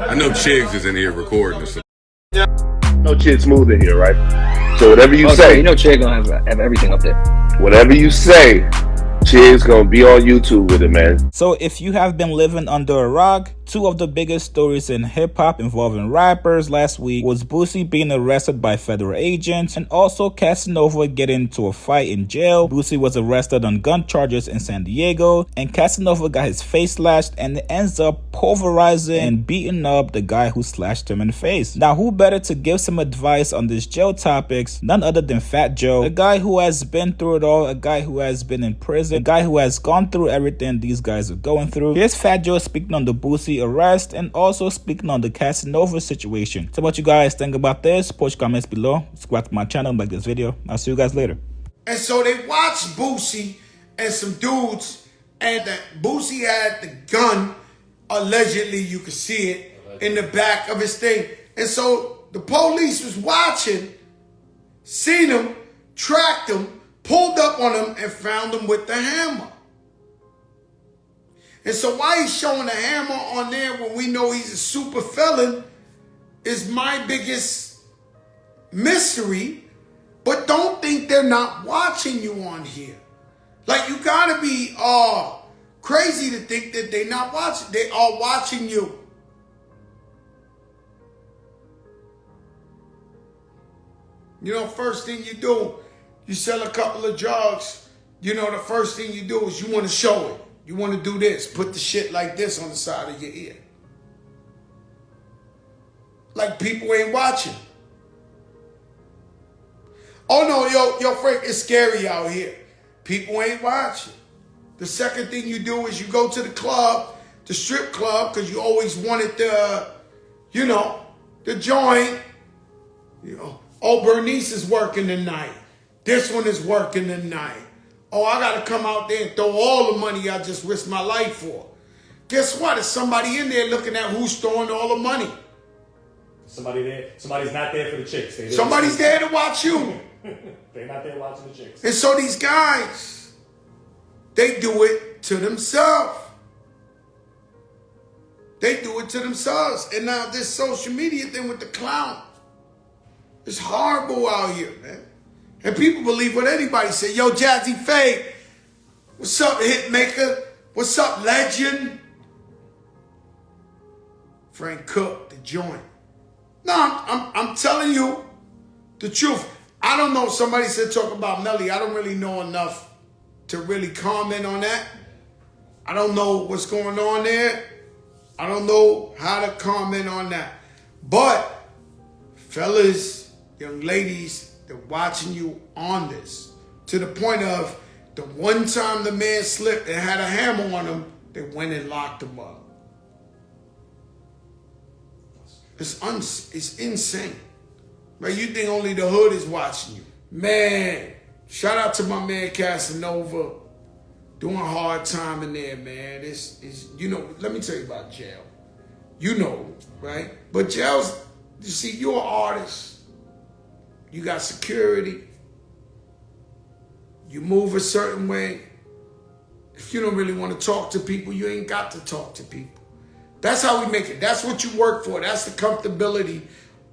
I know Chigs is in here recording this. No Chid Smooth in here, right? So whatever you say, you know, Chig gonna have everything up there. whatever you say, Chid's gonna be on YouTube with it, man. So if you have been living under a rock, two of the biggest stories in hip-hop involving rappers last week was Boosie being arrested by federal agents and also Casanova getting into a fight in jail. Boosie was arrested on gun charges in San Diego and Casanova got his face slashed and it ends up pulverizing and beating up the guy who slashed him in the face. Now who better to give some advice on these jail topics? None other than Fat Joe, a guy who has been through it all, a guy who has been in prison, a guy who has gone through everything these guys are going through. Here's Fat Joe speaking on the Boosie arrest and also speaking on the Casanova situation. So what you guys think about this? Post comments below. Subscribe to my channel, like this video. I'll see you guys later. And so they watched Boosie and some dudes, and that Boosie had the gun, allegedly, you could see it, in the back of his thing. And so the police was watching, seen him, tracked him, pulled up on him, and found him with the hammer. And so why he's showing the hammer on there when we know he's a super felon is my biggest mystery. But don't think they're not watching you on here. Like, you gotta be crazy to think that they're not watching. They are watching you. You know, first thing you do, you sell a couple of drugs. You know, the first thing you do is you want to show it. You want to do this. Put the shit like this on the side of your ear. Like people ain't watching. Oh no, yo, Frank, it's scary out here. People ain't watching. The second thing you do is you go to the club, the strip club, because you always wanted the, you know, the joint. You know, oh, Bernice is working tonight. This one is working tonight. Oh, I got to come out there and throw all the money I just risked my life for. Guess what? There's somebody in there looking at who's throwing all the money. Somebody there. Somebody's not there for the chicks. Somebody's there to watch you. They're not there watching the chicks. And so these guys, they do it to themselves. They do it to themselves. And now this social media thing with the clown, it's horrible out here, man. And people believe what anybody say. Yo, Jazzy Faye, what's up, Hitmaker? What's up, Legend? Frank Cook, the joint. No, I'm telling you the truth. I don't know. Somebody said talk about Melly. I don't really know enough to really comment on that. I don't know what's going on there. I don't know how to comment on that. But, fellas, young ladies, they're watching you on this. To the point of the one time the man slipped and had a hammer on him, they went and locked him up. It's insane. Right? You think only the hood is watching you. Man, shout out to my man Casanova. Doing a hard time in there, man. It's you know, let me tell you about jail. You know, right? But jail's, you see, you're an artist. You got security. You move a certain way. If you don't really want to talk to people, you ain't got to talk to people. That's how we make it. That's what you work for. That's the comfortability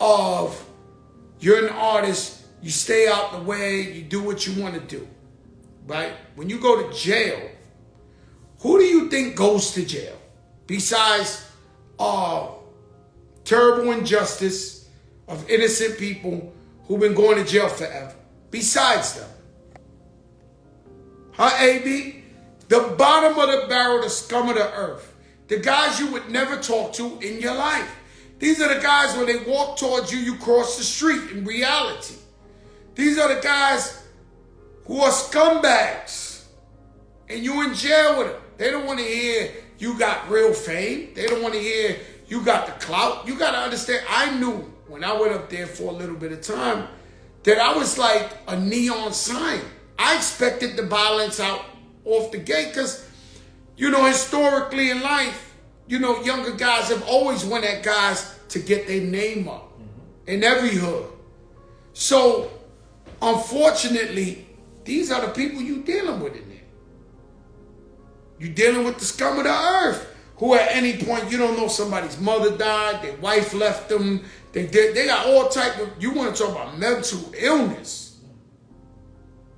of you're an artist. You stay out the way. You do what you want to do, right? When you go to jail, who do you think goes to jail? Besides terrible injustice of innocent people who've been going to jail forever. Besides them. Huh, AB? The bottom of the barrel, the scum of the earth. The guys you would never talk to in your life. These are the guys when they walk towards you, you cross the street in reality. These are the guys who are scumbags. And you in jail with them. They don't want to hear you got real fame. They don't want to hear you got the clout. You got to understand, I knew when I went up there for a little bit of time that I was like a neon sign. I expected the violence out off the gate because, you know, historically in life, you know, younger guys have always went at guys to get their name up in every hood. So, unfortunately, these are the people you dealing with in there. You dealing with the scum of the earth who at any point, you don't know, somebody's mother died, their wife left them, they got all type of, you want to talk about mental illness.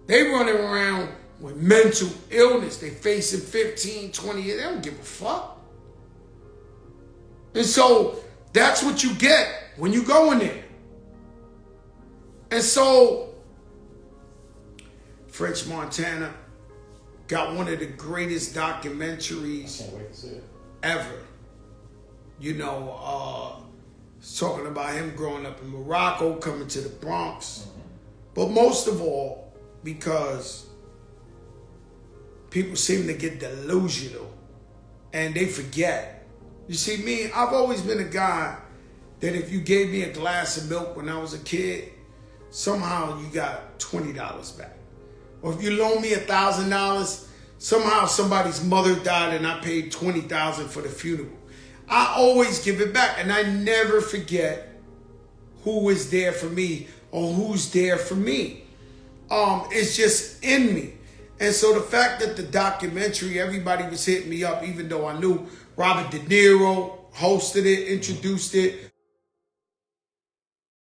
They running around with mental illness. They facing 15, 20 years. They don't give a fuck. And so that's what you get when you go in there. And so French Montana got one of the greatest documentaries Can't wait to see it. ever. You know, it's talking about him growing up in Morocco, coming to the Bronx. But most of all, because people seem to get delusional and they forget. You see, me, I've always been a guy that if you gave me a glass of milk when I was a kid, somehow you got $20 back. Or if you loan me $1,000, somehow somebody's mother died and I paid $20,000 for the funeral. I always give it back, and I never forget who is there for me or who's there for me. It's just in me. And so the fact that the documentary, everybody was hitting me up, even though I knew Robert De Niro hosted it, introduced it,